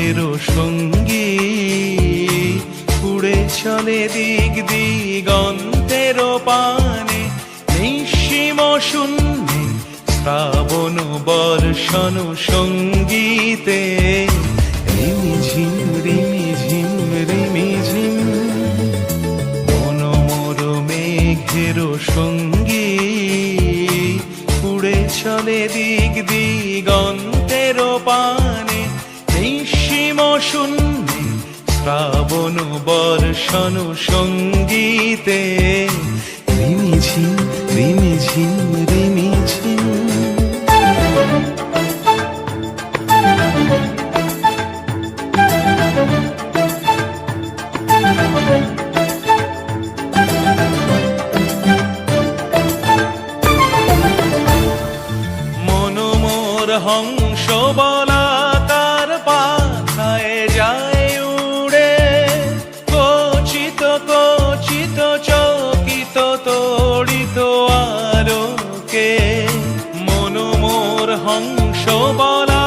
মেঘের সঙ্গী উড়ে চলে দিক দিগন্তের পানে, নিঃসীম শূন্যে শ্রাবণ বর্ষণ সঙ্গীতে রিমিঝিম রিমিঝিম রিমিঝিম মনোমর মেঘের সঙ্গী উড়ে চলে দিক দিগন্তের পানে, নিঃসীম শূন্যে শ্রাবণ বর্ষণ সঙ্গীতে রিমিঝিম রিমিঝিম রিমিঝিম। মনোমর হংস বলাকার পাথায় যায় উড়ে, কচিত কচিত চকিত তড়িত আলোকে। মনোমর হংস বলা